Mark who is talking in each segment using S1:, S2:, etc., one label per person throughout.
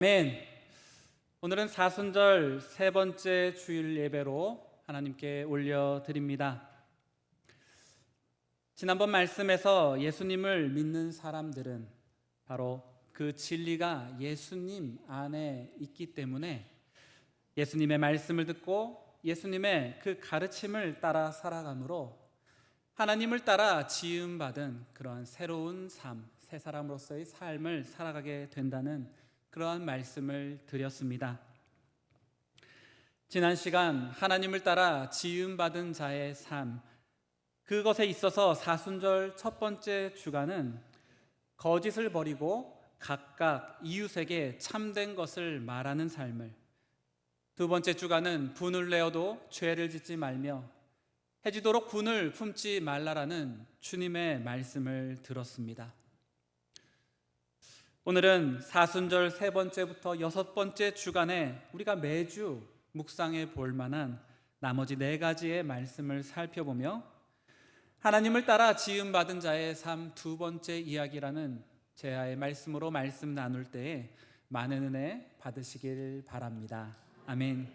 S1: 아멘. 오늘은 사순절 세 번째 주일 예배로 하나님께 올려드립니다. 지난번 말씀에서 예수님을 믿는 사람들은 바로 그 진리가 예수님 안에 있기 때문에 예수님의 말씀을 듣고 예수님의 그 가르침을 따라 살아감으로 하나님을 따라 지음받은 그러한 새로운 삶, 새 사람으로서의 삶을 살아가게 된다는 그러한 말씀을 드렸습니다. 지난 시간 하나님을 따라 지음받은 자의 삶, 그것에 있어서 사순절 첫 번째 주간은 거짓을 버리고 각각 이웃에게 참된 것을 말하는 삶을, 두 번째 주간은 분을 내어도 죄를 짓지 말며 해지도록 분을 품지 말라라는 주님의 말씀을 들었습니다. 오늘은 사순절 세 번째부터 여섯 번째 주간에 우리가 매주 묵상해 볼 만한 나머지 네 가지의 말씀을 살펴보며 하나님을 따라 지음받은 자의 삶 두 번째 이야기라는 제아의 말씀으로 말씀 나눌 때에 많은 은혜 받으시길 바랍니다. 아멘.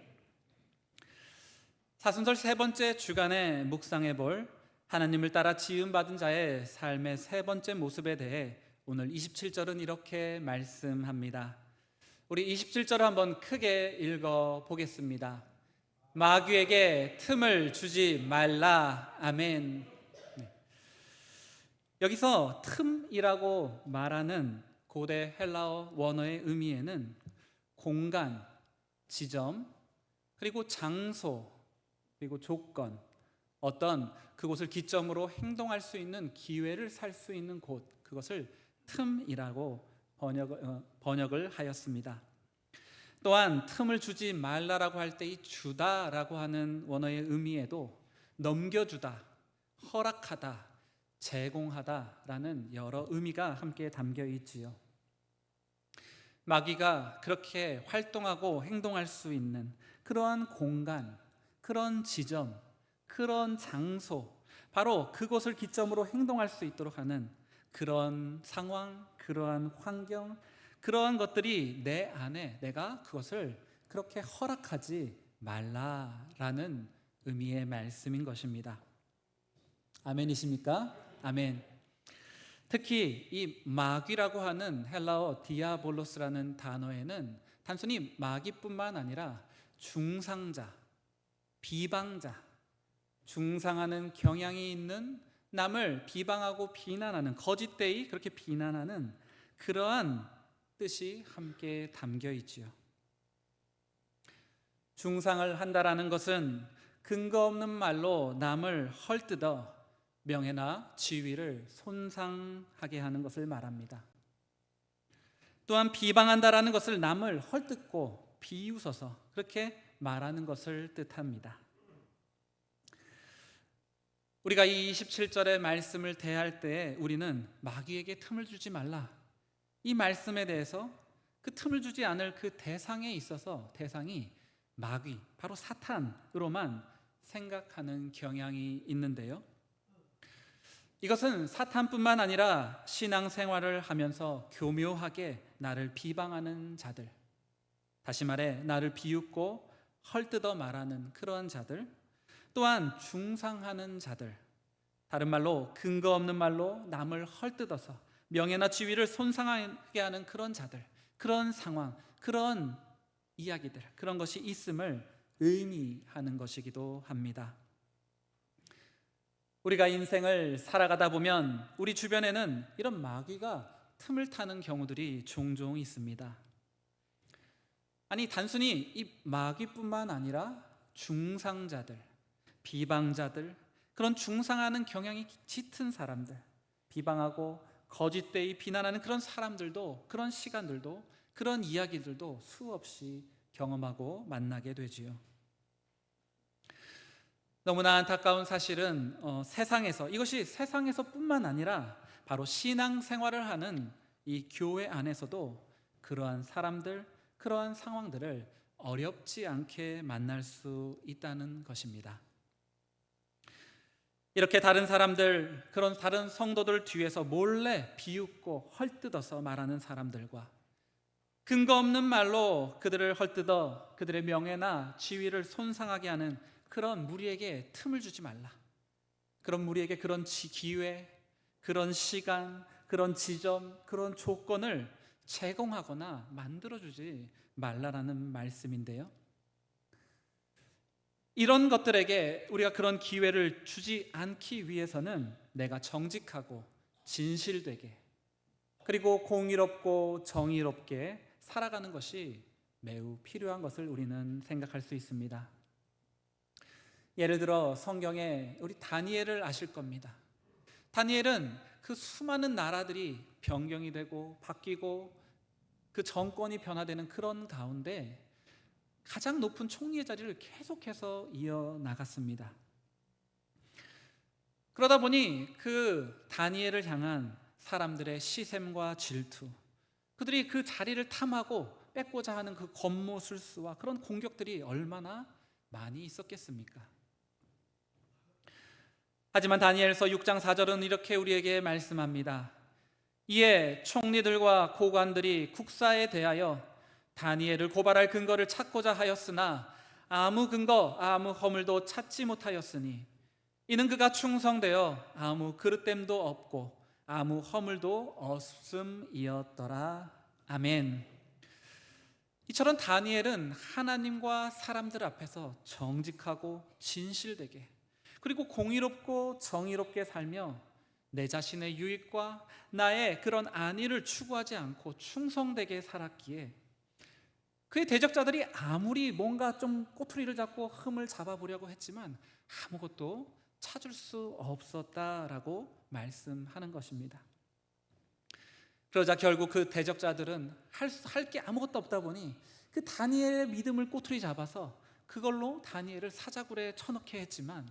S1: 사순절 세 번째 주간에 묵상해 볼 하나님을 따라 지음받은 자의 삶의 세 번째 모습에 대해 오늘 27절은 이렇게 말씀합니다. 우리 27절을 한번 크게 읽어 보겠습니다. 마귀에게 틈을 주지 말라. 아멘. 여기서 틈이라고 말하는 고대 헬라어 원어의 의미에는 공간, 지점, 그리고 장소, 그리고 조건, 어떤 그곳을 기점으로 행동할 수 있는 기회를 살 수 있는 곳, 그것을 틈이라고 번역을 하였습니다. 또한 틈을 주지 말라라고 할 때 이 주다라고 하는 원어의 의미에도 넘겨주다, 허락하다, 제공하다라는 여러 의미가 함께 담겨 있지요. 마귀가 그렇게 활동하고 행동할 수 있는 그러한 공간, 그런 지점, 그런 장소, 바로 그곳을 기점으로 행동할 수 있도록 하는 그런 상황, 그러한 환경, 그러한 것들이 내 안에 내가 그것을 그렇게 허락하지 말라라는 의미의 말씀인 것입니다. 아멘이십니까? 아멘. 특히 이 마귀라고 하는 헬라어 디아볼로스라는 단어에는 단순히 마귀뿐만 아니라 중상자, 비방자, 중상하는 경향이 있는 남을 비방하고 비난하는, 거짓되이 그렇게 비난하는 그러한 뜻이 함께 담겨 있지요. 중상을 한다라는 것은 근거 없는 말로 남을 헐뜯어 명예나 지위를 손상하게 하는 것을 말합니다. 또한 비방한다라는 것을 남을 헐뜯고 비웃어서 그렇게 말하는 것을 뜻합니다. 우리가 이 27절의 말씀을 대할 때 우리는 마귀에게 틈을 주지 말라, 이 말씀에 대해서 그 틈을 주지 않을 그 대상에 있어서 대상이 마귀, 바로 사탄으로만 생각하는 경향이 있는데요. 이것은 사탄뿐만 아니라 신앙생활을 하면서 교묘하게 나를 비방하는 자들, 다시 말해 나를 비웃고 헐뜯어 말하는 그러한 자들, 또한 중상하는 자들, 다른 말로 근거 없는 말로 남을 헐뜯어서 명예나 지위를 손상하게 하는 그런 자들, 그런 상황, 그런 이야기들, 그런 것이 있음을 의미하는 것이기도 합니다. 우리가 인생을 살아가다 보면 우리 주변에는 이런 마귀가 틈을 타는 경우들이 종종 있습니다. 아니, 단순히 이 마귀뿐만 아니라 중상자들, 비방자들, 그런 중상하는 경향이 짙은 사람들, 비방하고 거짓되이 비난하는 그런 사람들도, 그런 시간들도, 그런 이야기들도 수없이 경험하고 만나게 되지요. 너무나 안타까운 사실은 세상에서, 이것이 세상에서뿐만 아니라 바로 신앙생활을 하는 이 교회 안에서도 그러한 사람들, 그러한 상황들을 어렵지 않게 만날 수 있다는 것입니다. 이렇게 다른 사람들, 그런 다른 성도들 뒤에서 몰래 비웃고 헐뜯어서 말하는 사람들과 근거 없는 말로 그들을 헐뜯어 그들의 명예나 지위를 손상하게 하는 그런 무리에게 틈을 주지 말라. 그런 무리에게 그런 기회, 그런 시간, 그런 지점, 그런 조건을 제공하거나 만들어주지 말라라는 말씀인데요. 이런 것들에게 우리가 그런 기회를 주지 않기 위해서는 내가 정직하고 진실되게, 그리고 공의롭고 정의롭게 살아가는 것이 매우 필요한 것을 우리는 생각할 수 있습니다. 예를 들어 성경에 우리 다니엘을 아실 겁니다. 다니엘은 그 수많은 나라들이 변경이 되고 바뀌고 그 정권이 변화되는 그런 가운데 가장 높은 총리의 자리를 계속해서 이어나갔습니다. 그러다 보니 그 다니엘을 향한 사람들의 시샘과 질투, 그들이 그 자리를 탐하고 뺏고자 하는 그 권모술수와 그런 공격들이 얼마나 많이 있었겠습니까? 하지만 다니엘서 6장 4절은 이렇게 우리에게 말씀합니다. 이에 총리들과 고관들이 국사에 대하여 다니엘을 고발할 근거를 찾고자 하였으나 아무 근거, 아무 허물도 찾지 못하였으니 이는 그가 충성되어 아무 그릇됨도 없고 아무 허물도 없음이었더라. 아멘. 이처럼 다니엘은 하나님과 사람들 앞에서 정직하고 진실되게, 그리고 공의롭고 정의롭게 살며 내 자신의 유익과 나의 그런 안위를 추구하지 않고 충성되게 살았기에 그의 대적자들이 아무리 뭔가 좀 꼬투리를 잡고 흠을 잡아보려고 했지만 아무것도 찾을 수 없었다라고 말씀하는 것입니다. 그러자 결국 그 대적자들은 할 게 아무것도 없다 보니 그 다니엘의 믿음을 꼬투리 잡아서 그걸로 다니엘을 사자굴에 쳐넣게 했지만,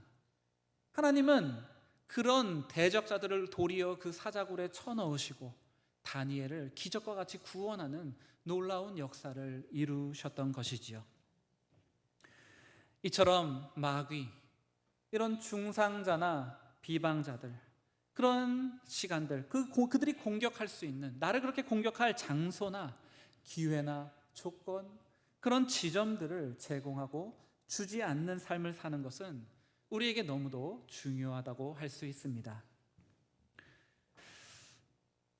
S1: 하나님은 그런 대적자들을 도리어 그 사자굴에 쳐넣으시고 다니엘을 기적과 같이 구원하는 놀라운 역사를 이루셨던 것이지요. 이처럼 마귀, 이런 중상자나 비방자들, 그런 시간들, 그들이 공격할 수 있는, 나를 그렇게 공격할 장소나 기회나 조건, 그런 지점들을 제공하고 주지 않는 삶을 사는 것은 우리에게 너무도 중요하다고 할 수 있습니다.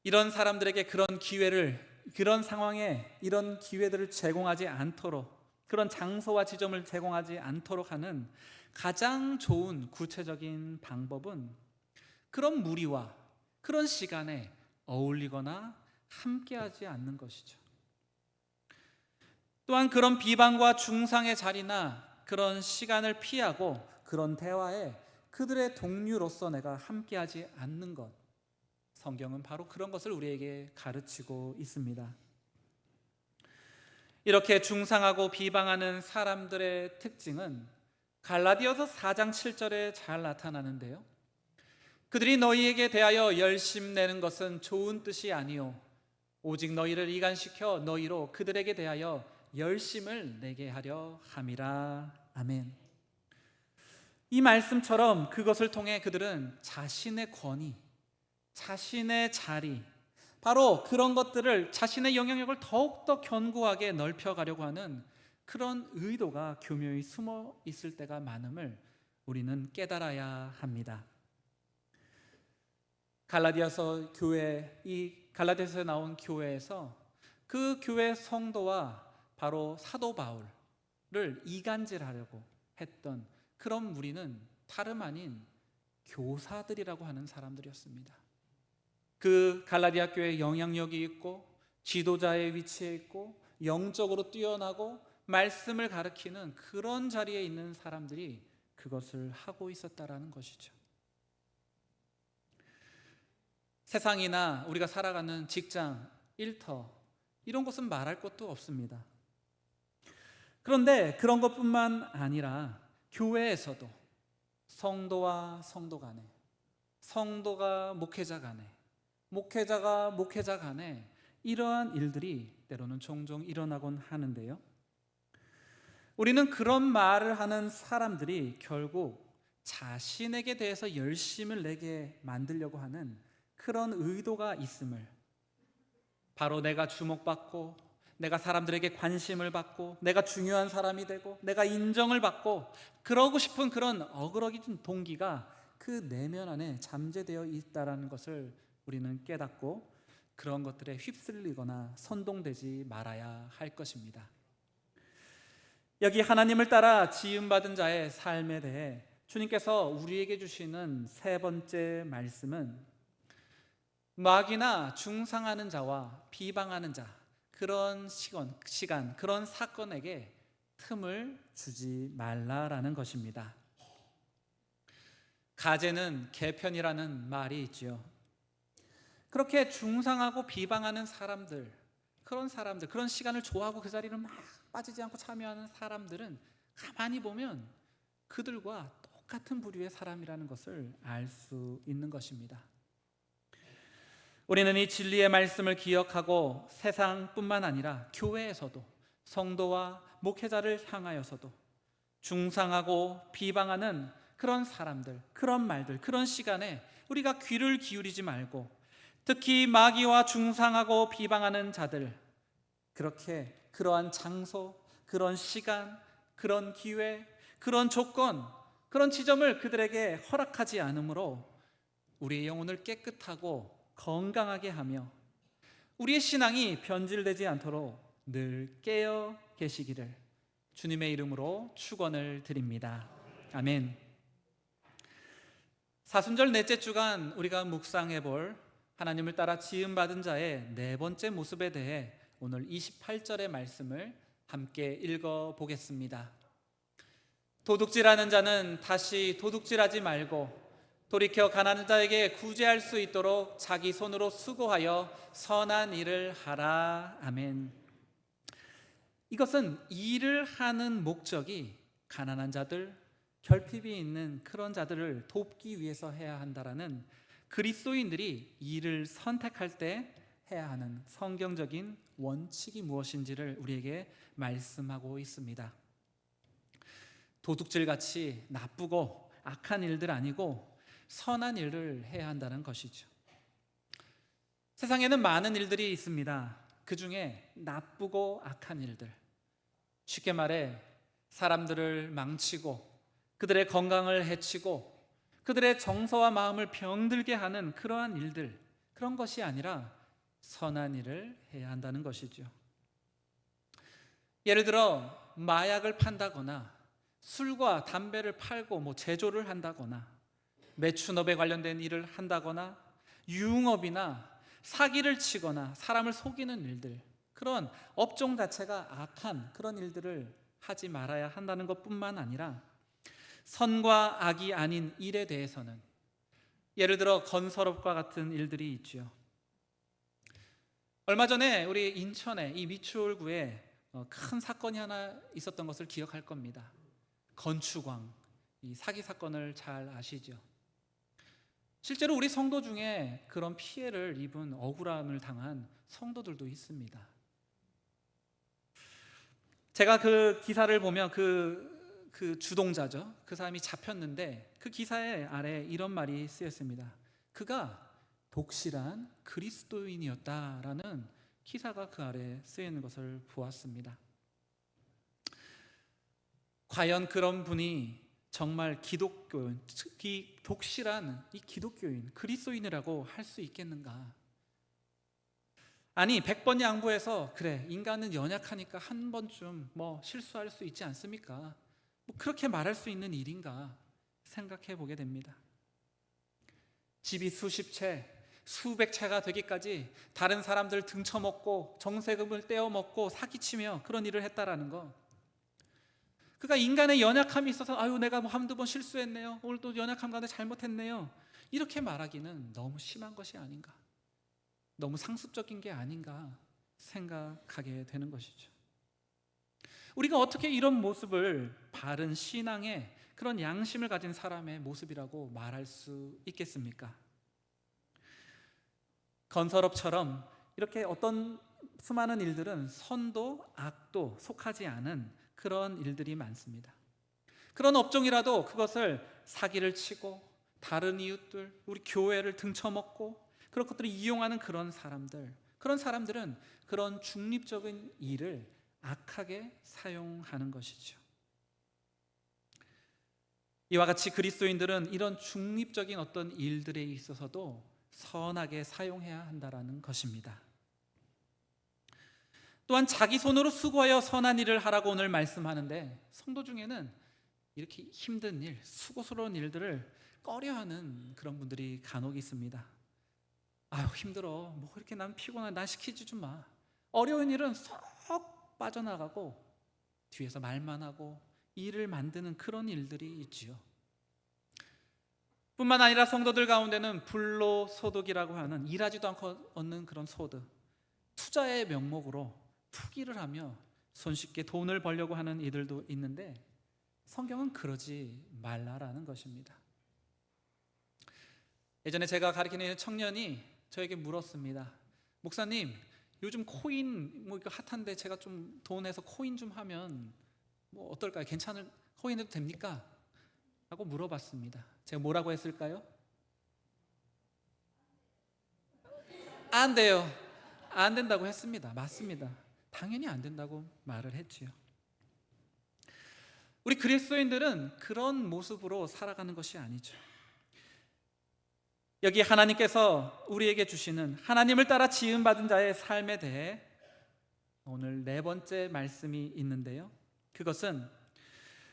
S1: 이런 사람들에게 그런 기회를, 그런 상황에 이런 기회들을 제공하지 않도록, 그런 장소와 지점을 제공하지 않도록 하는 가장 좋은 구체적인 방법은 그런 무리와 그런 시간에 어울리거나 함께하지 않는 것이죠. 또한 그런 비방과 중상의 자리나 그런 시간을 피하고 그런 대화에 그들의 동료로서 내가 함께하지 않는 것, 성경은 바로 그런 것을 우리에게 가르치고 있습니다. 이렇게 중상하고 비방하는 사람들의 특징은 갈라디아서 4장 7절에 잘 나타나는데요. 그들이 너희에게 대하여 열심내는 것은 좋은 뜻이 아니요 오직 너희를 이간시켜 너희로 그들에게 대하여 열심을 내게 하려 함이라. 아멘. 이 말씀처럼 그것을 통해 그들은 자신의 권위, 자신의 자리, 바로 그런 것들을, 자신의 영향력을 더욱더 견고하게 넓혀가려고 하는 그런 의도가 교묘히 숨어 있을 때가 많음을 우리는 깨달아야 합니다. 갈라디아서 교회, 이 갈라디아서에 나온 교회에서 그 교회 성도와 바로 사도 바울을 이간질하려고 했던 그런 무리는 다름 아닌 교사들이라고 하는 사람들이었습니다. 그 갈라디아 교회에 영향력이 있고 지도자의 위치에 있고 영적으로 뛰어나고 말씀을 가르치는 그런 자리에 있는 사람들이 그것을 하고 있었다라는 것이죠. 세상이나 우리가 살아가는 직장, 일터, 이런 것은 말할 것도 없습니다. 그런데 그런 것뿐만 아니라 교회에서도 성도와 성도 간에, 성도가 목회자 간에, 목회자가 목회자 간에 이러한 일들이 때로는 종종 일어나곤 하는데요. 우리는 그런 말을 하는 사람들이 결국 자신에게 대해서 열심을 내게 만들려고 하는 그런 의도가 있음을, 바로 내가 주목받고 내가 사람들에게 관심을 받고 내가 중요한 사람이 되고 내가 인정을 받고 그러고 싶은 그런 어그러진 동기가 그 내면 안에 잠재되어 있다는 것을 우리는 깨닫고 그런 것들에 휩쓸리거나 선동되지 말아야 할 것입니다. 여기 하나님을 따라 지음받은 자의 삶에 대해 주님께서 우리에게 주시는 세 번째 말씀은 마귀나 중상하는 자와 비방하는 자, 그런 시간, 그런 사건에게 틈을 주지 말라라는 것입니다. 가제는 개편이라는 말이 있지요. 그렇게 중상하고 비방하는 사람들, 그런 시간을 좋아하고 그 자리를 막 빠지지 않고 참여하는 사람들은 가만히 보면 그들과 똑같은 부류의 사람이라는 것을 알 수 있는 것입니다. 우리는 이 진리의 말씀을 기억하고 세상뿐만 아니라 교회에서도 성도와 목회자를 향하여서도 중상하고 비방하는 그런 사람들, 그런 말들, 그런 시간에 우리가 귀를 기울이지 말고 특히 마귀와 중상하고 비방하는 자들, 그렇게 그러한 장소, 그런 시간, 그런 기회, 그런 조건, 그런 지점을 그들에게 허락하지 않으므로 우리의 영혼을 깨끗하고 건강하게 하며 우리의 신앙이 변질되지 않도록 늘 깨어 계시기를 주님의 이름으로 축원을 드립니다. 아멘. 사순절 넷째 주간 우리가 묵상해 볼 하나님을 따라 지음받은 자의 네 번째 모습에 대해 오늘 28절의 말씀을 함께 읽어 보겠습니다. 도둑질하는 자는 다시 도둑질하지 말고 돌이켜 가난한 자에게 구제할 수 있도록 자기 손으로 수고하여 선한 일을 하라. 아멘. 이것은 일을 하는 목적이 가난한 자들, 결핍이 있는 그런 자들을 돕기 위해서 해야 한다라는 그리스도인들이 일을 선택할 때 해야 하는 성경적인 원칙이 무엇인지를 우리에게 말씀하고 있습니다. 도둑질같이 나쁘고 악한 일들 아니고 선한 일을 해야 한다는 것이죠. 세상에는 많은 일들이 있습니다. 그 중에 나쁘고 악한 일들, 쉽게 말해 사람들을 망치고 그들의 건강을 해치고 그들의 정서와 마음을 병들게 하는 그러한 일들, 그런 것이 아니라 선한 일을 해야 한다는 것이죠. 예를 들어 마약을 판다거나 술과 담배를 팔고 제조를 한다거나 매춘업에 관련된 일을 한다거나 유흥업이나 사기를 치거나 사람을 속이는 일들, 그런 업종 자체가 악한 그런 일들을 하지 말아야 한다는 것뿐만 아니라 선과 악이 아닌 일에 대해서는 예를 들어 건설업과 같은 일들이 있죠. 얼마 전에 우리 인천의 이 미추홀구에 큰 사건이 하나 있었던 것을 기억할 겁니다. 건축왕, 이 사기 사건을 잘 아시죠? 실제로 우리 성도 중에 그런 피해를 입은 억울함을 당한 성도들도 있습니다. 제가 그 기사를 보면 그 주동자죠. 그 사람이 잡혔는데 그 기사의 아래 이런 말이 쓰였습니다. 그가 독실한 그리스도인이었다라는 기사가 그 아래 쓰여 있는 것을 보았습니다. 과연 그런 분이 정말 기독교인, 특히 독실한 이 기독교인, 그리스도인이라고 할 수 있겠는가? 아니 100번 양보해서 그래 인간은 연약하니까 한 번쯤 실수할 수 있지 않습니까? 그렇게 말할 수 있는 일인가 생각해 보게 됩니다. 집이 수십 채, 수백 채가 되기까지 다른 사람들 등쳐먹고 정세금을 떼어먹고 사기치며 그런 일을 했다라는 거, 그가 인간의 연약함이 있어서 아유 내가 한두 번 실수했네요, 오늘 또 연약함 가운데 잘못했네요, 이렇게 말하기는 너무 심한 것이 아닌가, 너무 상습적인 게 아닌가 생각하게 되는 것이죠. 우리가 어떻게 이런 모습을 바른 신앙의 그런 양심을 가진 사람의 모습이라고 말할 수 있겠습니까? 건설업처럼 이렇게 어떤 수많은 일들은 선도 악도 속하지 않은 그런 일들이 많습니다. 그런 업종이라도 그것을 사기를 치고 다른 이웃들, 우리 교회를 등쳐먹고 그런 것들을 이용하는 그런 사람들, 그런 사람들은 그런 중립적인 일을 악하게 사용하는 것이죠. 이와 같이 그리스도인들은 이런 중립적인 어떤 일들에 있어서도 선하게 사용해야 한다는 것입니다. 또한 자기 손으로 수고하여 선한 일을 하라고 오늘 말씀하는데, 성도 중에는 이렇게 힘든 일, 수고스러운 일들을 꺼려하는 그런 분들이 간혹 있습니다. 아유, 힘들어, 뭐 이렇게 난 피곤해, 난 시키지 좀 마. 어려운 일은 쏙 빠져나가고 뒤에서 말만 하고 일을 만드는 그런 일들이 있지요. 뿐만 아니라 성도들 가운데는 불로소득이라고 하는 일하지도 않고 얻는 그런 소득, 투자의 명목으로 투기를 하며 손쉽게 돈을 벌려고 하는 이들도 있는데, 성경은 그러지 말라라는 것입니다. 예전에 제가 가르치는 청년이 저에게 물었습니다. 목사님, 요즘 코인 뭐 이거 핫한데 제가 좀 돈 내서 코인 좀 하면 뭐 어떨까요? 괜찮을, 코인 해도 됩니까? 라고 물어봤습니다. 제가 뭐라고 했을까요? 안 돼요. 안 된다고 했습니다. 맞습니다. 당연히 안 된다고 말을 했지요. 우리 그리스도인들은 그런 모습으로 살아가는 것이 아니죠. 여기 하나님께서 우리에게 주시는 하나님을 따라 지음받은 자의 삶에 대해 오늘 네 번째 말씀이 있는데요, 그것은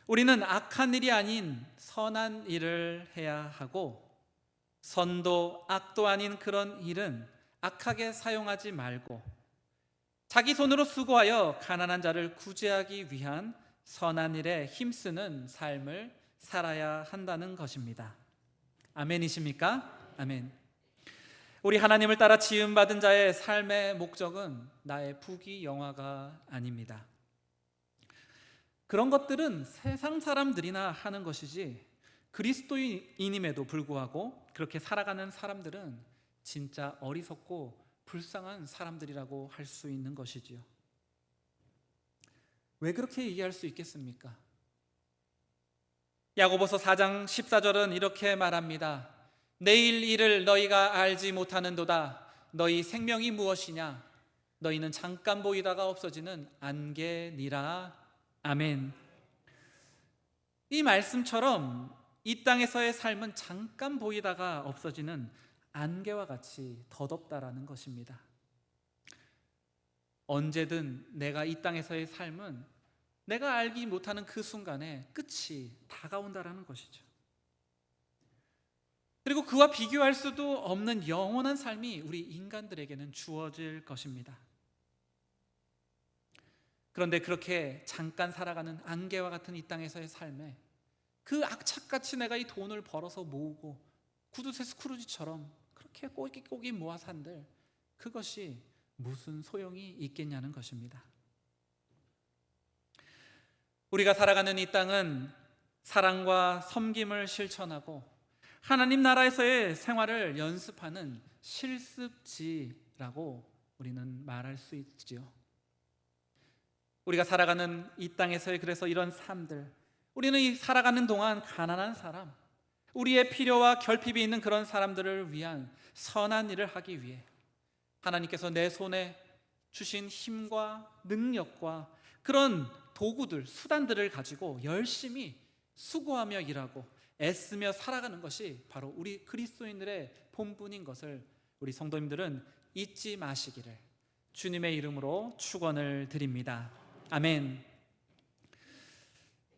S1: 우리는 악한 일이 아닌 선한 일을 해야 하고, 선도 악도 아닌 그런 일은 악하게 사용하지 말고 자기 손으로 수고하여 가난한 자를 구제하기 위한 선한 일에 힘쓰는 삶을 살아야 한다는 것입니다. 아멘이십니까? 아멘. 우리 하나님을 따라 지음받은 자의 삶의 목적은 나의 부귀영화가 아닙니다. 그런 것들은 세상 사람들이나 하는 것이지, 그리스도인임에도 불구하고 그렇게 살아가는 사람들은 진짜 어리석고 불쌍한 사람들이라고 할 수 있는 것이지요. 왜 그렇게 얘기할 수 있겠습니까? 야고보서 4장 14절은 이렇게 말합니다. 내일 일을 너희가 알지 못하는도다. 너희 생명이 무엇이냐? 너희는 잠깐 보이다가 없어지는 안개니라. 아멘. 이 말씀처럼 이 땅에서의 삶은 잠깐 보이다가 없어지는 안개와 같이 덧없다라는 것입니다. 언제든 내가 이 땅에서의 삶은 내가 알지 못하는 그 순간에 끝이 다가온다라는 것이죠. 그리고 그와 비교할 수도 없는 영원한 삶이 우리 인간들에게는 주어질 것입니다. 그런데 그렇게 잠깐 살아가는 안개와 같은 이 땅에서의 삶에 그 악착같이 내가 이 돈을 벌어서 모으고 구두쇠 스크루지처럼 그렇게 꼬깃꼬깃 모아 산들, 그것이 무슨 소용이 있겠냐는 것입니다. 우리가 살아가는 이 땅은 사랑과 섬김을 실천하고 하나님 나라에서의 생활을 연습하는 실습지라고 우리는 말할 수 있지요. 우리가 살아가는 이 땅에서의 그래서 이런 삶들, 우리는 이 살아가는 동안 가난한 사람, 우리의 필요와 결핍이 있는 그런 사람들을 위한 선한 일을 하기 위해 하나님께서 내 손에 주신 힘과 능력과 그런 도구들, 수단들을 가지고 열심히 수고하며 일하고 애쓰며 살아가는 것이 바로 우리 그리스도인들의 본분인 것을 우리 성도님들은 잊지 마시기를 주님의 이름으로 축원을 드립니다. 아멘.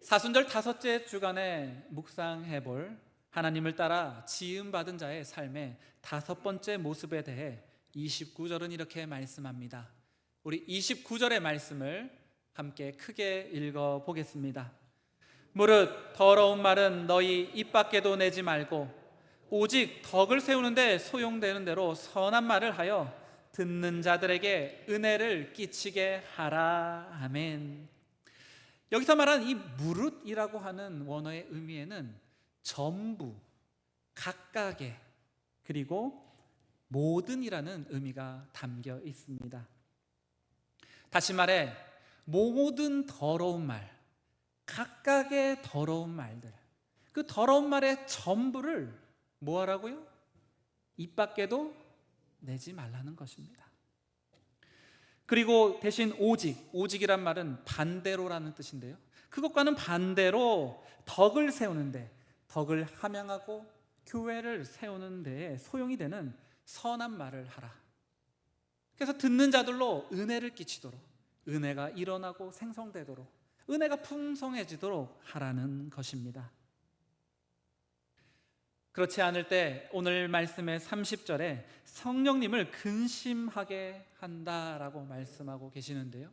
S1: 사순절 다섯째 주간에 묵상해 볼 하나님을 따라 지음받은 자의 삶의 다섯 번째 모습에 대해 29절은 이렇게 말씀합니다. 우리 29절의 말씀을 함께 크게 읽어 보겠습니다. 무릇 더러운 말은 너희 입 밖에도 내지 말고 오직 덕을 세우는데 소용되는 대로 선한 말을 하여 듣는 자들에게 은혜를 끼치게 하라. 아멘. 여기서 말한 이 무릇이라고 하는 원어의 의미에는 전부, 각각의, 그리고 모든이라는 의미가 담겨 있습니다. 다시 말해 모든 더러운 말, 각각의 더러운 말들, 그 더러운 말의 전부를 뭐 하라고요? 입 밖에도 내지 말라는 것입니다. 그리고 대신 오직이란 말은 반대로라는 뜻인데요, 그것과는 반대로 덕을 세우는데, 덕을 함양하고 교회를 세우는 데에 소용이 되는 선한 말을 하라. 그래서 듣는 자들로 은혜를 끼치도록, 은혜가 일어나고 생성되도록, 은혜가 풍성해지도록 하라는 것입니다. 그렇지 않을 때 오늘 말씀의 30절에 성령님을 근심하게 한다라고 말씀하고 계시는데요,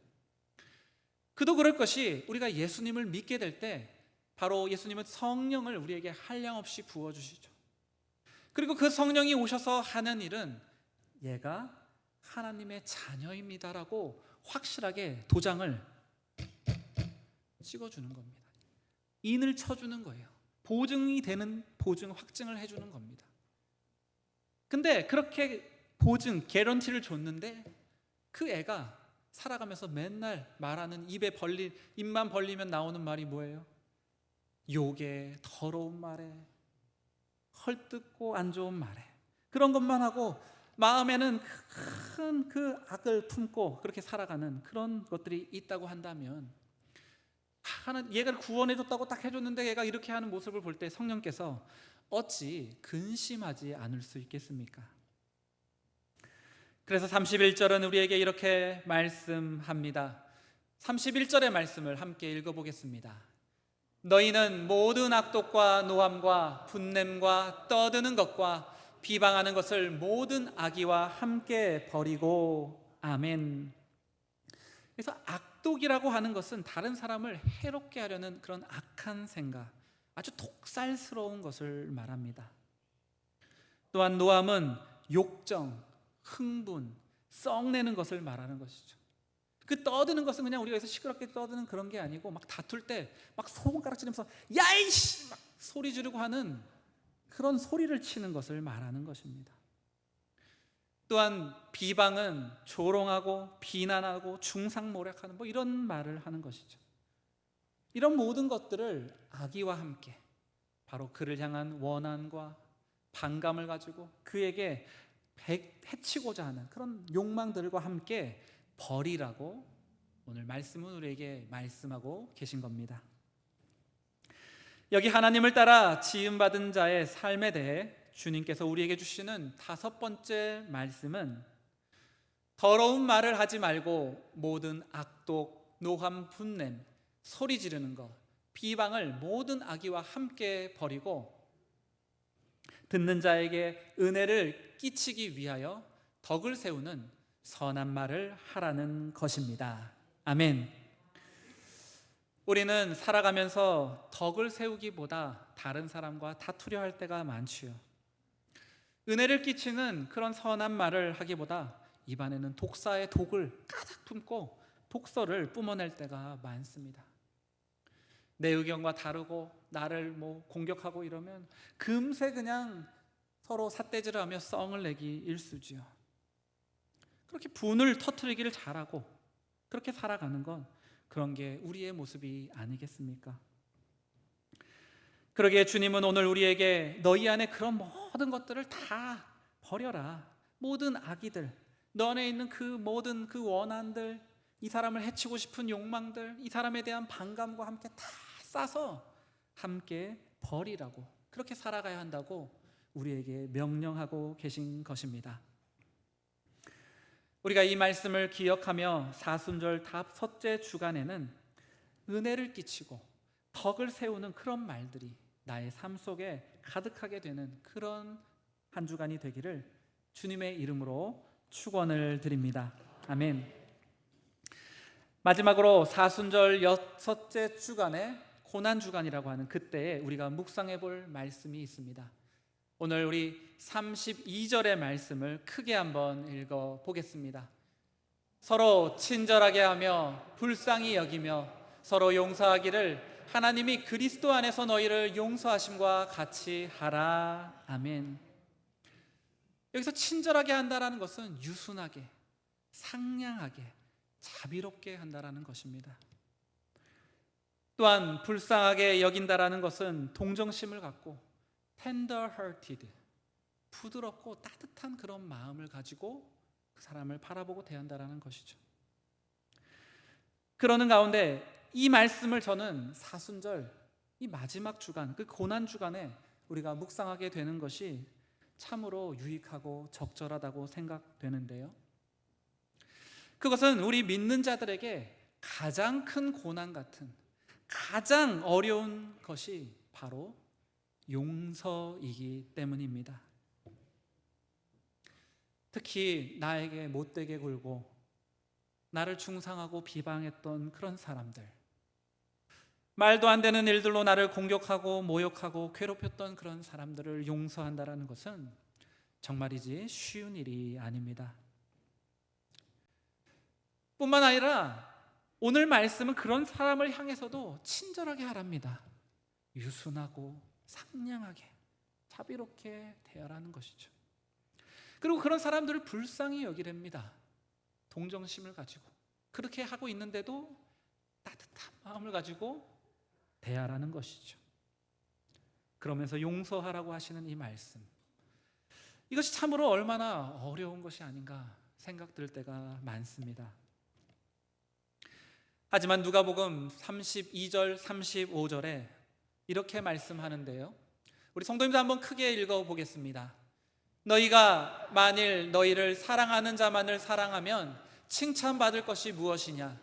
S1: 그도 그럴 것이, 우리가 예수님을 믿게 될 때 바로 예수님은 성령을 우리에게 한량없이 부어주시죠. 그리고 그 성령이 오셔서 하는 일은 얘가 하나님의 자녀입니다라고 확실하게 도장을 찍어주는 겁니다. 인을 쳐주는 거예요. 보증이 되는 보증, 확증을 해주는 겁니다. 근데 그렇게 보증, 개런티를 줬는데 그 애가 살아가면서 맨날 말하는 입만 벌리면 나오는 말이 뭐예요? 욕에, 더러운 말에, 헐뜯고 안 좋은 말에, 그런 것만 하고 마음에는 큰 그 악을 품고 그렇게 살아가는 그런 것들이 있다고 한다면, 얘가 구원해줬다고 딱 해줬는데 얘가 이렇게 하는 모습을 볼 때 성령께서 어찌 근심하지 않을 수 있겠습니까? 그래서 31절은 우리에게 이렇게 말씀합니다. 31절의 말씀을 함께 읽어보겠습니다. 너희는 모든 악독과 노함과 분냄과 떠드는 것과 비방하는 것을 모든 악의와 함께 버리고. 아멘. 그래서 악독이라고 하는 것은 다른 사람을 해롭게 하려는 그런 악한 생각, 아주 독살스러운 것을 말합니다. 또한 노함은 욕정, 흥분, 썩내는 것을 말하는 것이죠. 그 떠드는 것은 그냥 우리가 여기서 시끄럽게 떠드는 그런 게 아니고, 막 다툴 때 막 손가락 찌르면서 야이씨 막 소리 지르고 하는 그런 소리를 치는 것을 말하는 것입니다. 또한 비방은 조롱하고 비난하고 중상모략하는 이런 말을 하는 것이죠. 이런 모든 것들을 악의와 함께, 바로 그를 향한 원한과 반감을 가지고 그에게 해치고자 하는 그런 욕망들과 함께 버리라고 오늘 말씀은 우리에게 말씀하고 계신 겁니다. 여기 하나님을 따라 지음받은 자의 삶에 대해 주님께서 우리에게 주시는 5번째 말씀은, 더러운 말을 하지 말고 모든 악독, 노함, 분냄, 소리 지르는 것, 비방을 모든 악의와 함께 버리고 듣는 자에게 은혜를 끼치기 위하여 덕을 세우는 선한 말을 하라는 것입니다. 아멘. 우리는 살아가면서 덕을 세우기보다 다른 사람과 다투려 할 때가 많지요. 은혜를 끼치는 그런 선한 말을 하기보다 입안에는 독사의 독을 가득 품고 독서를 뿜어낼 때가 많습니다. 내 의견과 다르고 나를 공격하고 이러면 금세 그냥 서로 삿대질을 하며 썽을 내기 일쑤지요. 그렇게 분을 터뜨리기를 잘하고 그렇게 살아가는 건 그런 게 우리의 모습이 아니겠습니까? 그러기에 주님은 오늘 우리에게 너희 안에 그런 모든 것들을 다 버려라. 모든 악의들, 너 안에 있는 그 모든 그 원한들, 이 사람을 해치고 싶은 욕망들, 이 사람에 대한 반감과 함께 다 싸서 함께 버리라고, 그렇게 살아가야 한다고 우리에게 명령하고 계신 것입니다. 우리가 이 말씀을 기억하며 사순절 첫째 주간에는 은혜를 끼치고 덕을 세우는 그런 말들이 나의 삶 속에 가득하게 되는 그런 한 주간이 되기를 주님의 이름으로 축원을 드립니다. 아멘. 마지막으로 사순절 6째 주간에 고난주간이라고 하는 그때에 우리가 묵상해 볼 말씀이 있습니다. 오늘 우리 32절의 말씀을 크게 한번 읽어보겠습니다. 서로 친절하게 하며 불쌍히 여기며 서로 용서하기를 하나님이 그리스도 안에서 너희를 용서하심과 같이 하라. 아멘. 여기서 친절하게 한다라는 것은 유순하게, 상냥하게, 자비롭게 한다라는 것입니다. 또한 불쌍하게 여긴다라는 것은 동정심을 갖고 tender-hearted, 부드럽고 따뜻한 그런 마음을 가지고 그 사람을 바라보고 대한다라는 것이죠. 그러는 가운데 이 말씀을 저는 사순절, 이 마지막 주간, 그 고난 주간에 우리가 묵상하게 되는 것이 참으로 유익하고 적절하다고 생각되는데요. 그것은 우리 믿는 자들에게 가장 큰 고난 같은, 가장 어려운 것이 바로 용서이기 때문입니다. 특히 나에게 못되게 굴고 나를 중상하고 비방했던 그런 사람들, 말도 안 되는 일들로 나를 공격하고 모욕하고 괴롭혔던 그런 사람들을 용서한다는 것은 정말이지 쉬운 일이 아닙니다. 뿐만 아니라 오늘 말씀은 그런 사람을 향해서도 친절하게 하랍니다. 유순하고 상냥하게 자비롭게 대하라는 것이죠. 그리고 그런 사람들을 불쌍히 여기랍니다. 동정심을 가지고 그렇게 하고 있는데도 따뜻한 마음을 가지고 대하라는 것이죠. 그러면서 용서하라고 하시는 이 말씀, 이것이 참으로 얼마나 어려운 것이 아닌가 생각될 때가 많습니다. 하지만 누가복음 32절 35절에 이렇게 말씀하는데요, 우리 성도님들 한번 크게 읽어보겠습니다. 너희가 만일 너희를 사랑하는 자만을 사랑하면 칭찬받을 것이 무엇이냐?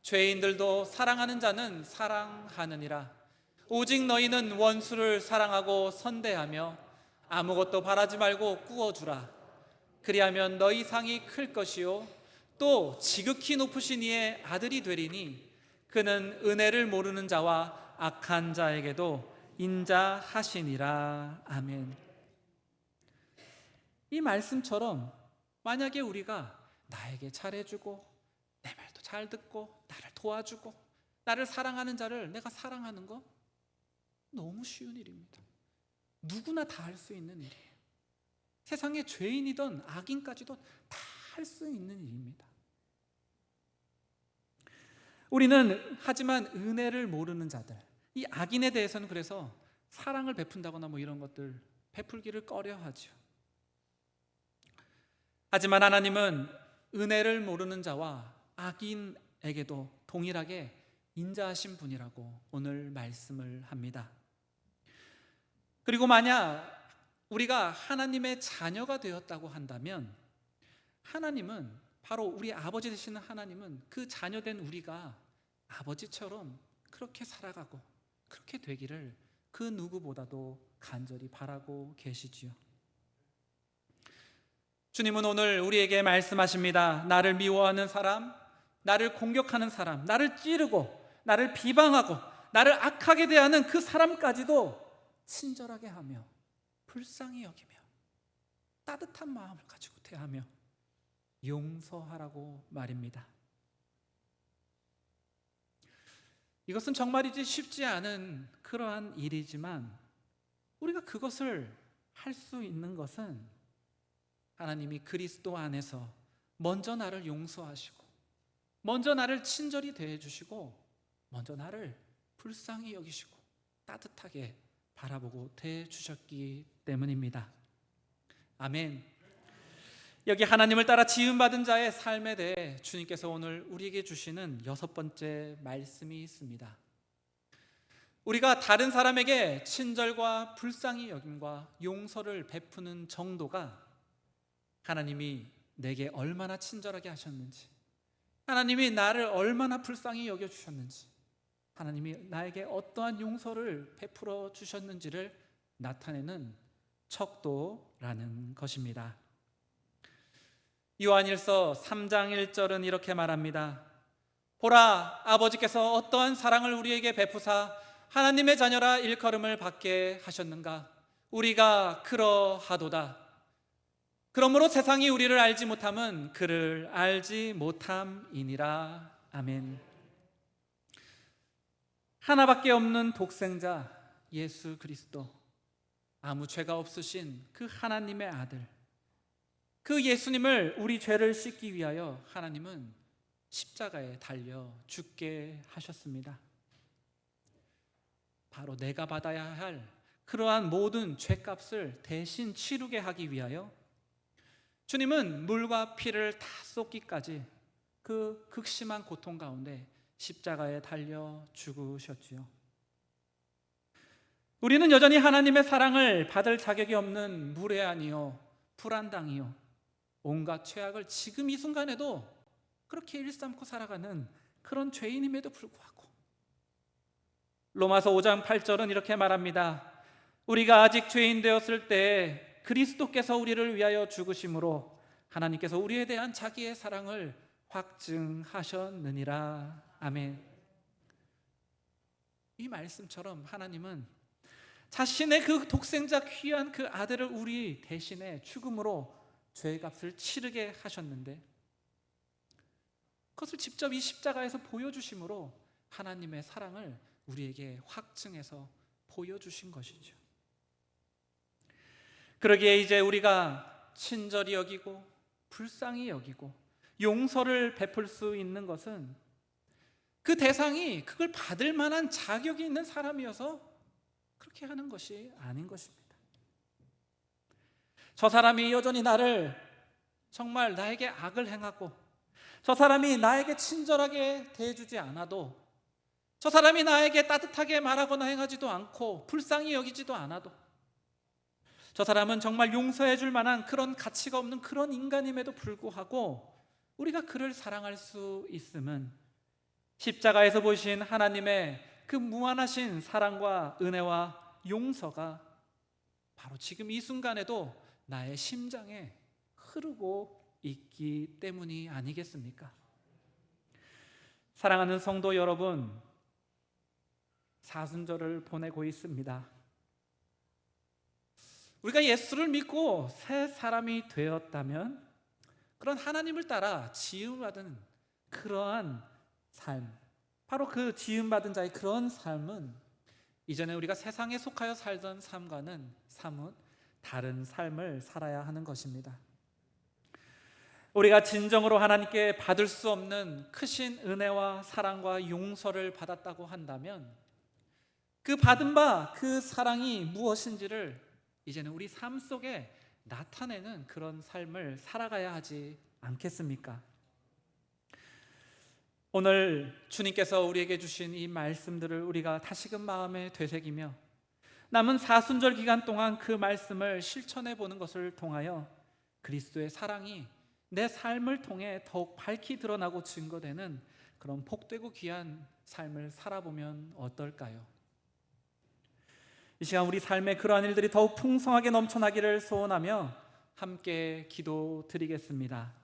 S1: 죄인들도 사랑하는 자는 사랑하느니라. 오직 너희는 원수를 사랑하고 선대하며 아무것도 바라지 말고 꾸어주라. 그리하면 너희 상이 클 것이요 또 지극히 높으신 이의 아들이 되리니 그는 은혜를 모르는 자와 악한 자에게도 인자하시니라. 아멘. 이 말씀처럼 만약에 우리가 나에게 잘해주고 내 말도 잘 듣고 나를 도와주고 나를 사랑하는 자를 내가 사랑하는 거 너무 쉬운 일입니다. 누구나 다 할 수 있는 일이에요. 세상에 죄인이든 악인까지도 다 할 수 있는 일입니다. 우리는 하지만 은혜를 모르는 자들, 이 악인에 대해서는 그래서 사랑을 베푼다거나 뭐 이런 것들 베풀기를 꺼려하죠. 하지만 하나님은 은혜를 모르는 자와 악인에게도 동일하게 인자하신 분이라고 오늘 말씀을 합니다. 그리고 만약 우리가 하나님의 자녀가 되었다고 한다면 하나님은, 바로 우리 아버지 되시는 하나님은 그 자녀된 우리가 아버지처럼 그렇게 살아가고 그렇게 되기를 그 누구보다도 간절히 바라고 계시지요. 주님은 오늘 우리에게 말씀하십니다. 나를 미워하는 사람, 나를 공격하는 사람, 나를 찌르고 나를 비방하고 나를 악하게 대하는 그 사람까지도 친절하게 하며 불쌍히 여기며 따뜻한 마음을 가지고 대하며 용서하라고 말입니다. 이것은 정말이지 쉽지 않은 그러한 일이지만 우리가 그것을 할 수 있는 것은 하나님이 그리스도 안에서 먼저 나를 용서하시고 먼저 나를 친절히 대해주시고 먼저 나를 불쌍히 여기시고 따뜻하게 바라보고 대해주셨기 때문입니다. 아멘. 여기 하나님을 따라 지음받은 자의 삶에 대해 주님께서 오늘 우리에게 주시는 6번째 말씀이 있습니다. 우리가 다른 사람에게 친절과 불쌍히 여김과 용서를 베푸는 정도가 하나님이 내게 얼마나 친절하게 하셨는지, 하나님이 나를 얼마나 불쌍히 여겨주셨는지, 하나님이 나에게 어떠한 용서를 베풀어 주셨는지를 나타내는 척도라는 것입니다. 요한일서 3장 1절은 이렇게 말합니다. 보라, 아버지께서 어떠한 사랑을 우리에게 베푸사 하나님의 자녀라 일컬음을 받게 하셨는가? 우리가 그러하도다. 그러므로 세상이 우리를 알지 못함은 그를 알지 못함이니라. 아멘. 하나밖에 없는 독생자 예수 그리스도, 아무 죄가 없으신 그 하나님의 아들, 그 예수님을 우리 죄를 씻기 위하여 하나님은 십자가에 달려 죽게 하셨습니다. 바로 내가 받아야 할 그러한 모든 죄값을 대신 치르게 하기 위하여 주님은 물과 피를 다 쏟기까지 그 극심한 고통 가운데 십자가에 달려 죽으셨지요. 우리는 여전히 하나님의 사랑을 받을 자격이 없는 무례한이요, 불안당이요, 온갖 죄악을 지금 이 순간에도 그렇게 일삼고 살아가는 그런 죄인임에도 불구하고 로마서 5장 8절은 이렇게 말합니다. 우리가 아직 죄인 되었을 때 그리스도께서 우리를 위하여 죽으심으로 하나님께서 우리에 대한 자기의 사랑을 확증하셨느니라. 아멘. 이 말씀처럼 하나님은 자신의 그 독생자 귀한 그 아들을 우리 대신에 죽음으로 죄값을 치르게 하셨는데, 그것을 직접 이 십자가에서 보여주심으로 하나님의 사랑을 우리에게 확증해서 보여주신 것이죠. 그러기에 이제 우리가 친절히 여기고 불쌍히 여기고 용서를 베풀 수 있는 것은 그 대상이 그걸 받을 만한 자격이 있는 사람이어서 그렇게 하는 것이 아닌 것입니다. 저 사람이 여전히 나를 정말 나에게 악을 행하고, 저 사람이 나에게 친절하게 대해주지 않아도, 저 사람이 나에게 따뜻하게 말하거나 행하지도 않고 불쌍히 여기지도 않아도, 저 사람은 정말 용서해 줄 만한 그런 가치가 없는 그런 인간임에도 불구하고 우리가 그를 사랑할 수 있음은 십자가에서 보신 하나님의 그 무한하신 사랑과 은혜와 용서가 바로 지금 이 순간에도 나의 심장에 흐르고 있기 때문이 아니겠습니까? 사랑하는 성도 여러분, 사순절을 보내고 있습니다. 우리가 예수를 믿고 새 사람이 되었다면 그런 하나님을 따라 지음받은 그러한 삶, 바로 그 지음받은 자의 그런 삶은 이전에 우리가 세상에 속하여 살던 삶과는 사뭇 다른 삶을 살아야 하는 것입니다. 우리가 진정으로 하나님께 받을 수 없는 크신 은혜와 사랑과 용서를 받았다고 한다면 그 받은 바 그 사랑이 무엇인지를 이제는 우리 삶 속에 나타내는 그런 삶을 살아가야 하지 않겠습니까? 오늘 주님께서 우리에게 주신 이 말씀들을 우리가 다시금 마음에 되새기며 남은 사순절 기간 동안 그 말씀을 실천해 보는 것을 통하여 그리스도의 사랑이 내 삶을 통해 더욱 밝히 드러나고 증거되는 그런 복되고 귀한 삶을 살아보면 어떨까요? 이 시간 우리 삶의 그러한 일들이 더욱 풍성하게 넘쳐나기를 소원하며 함께 기도드리겠습니다.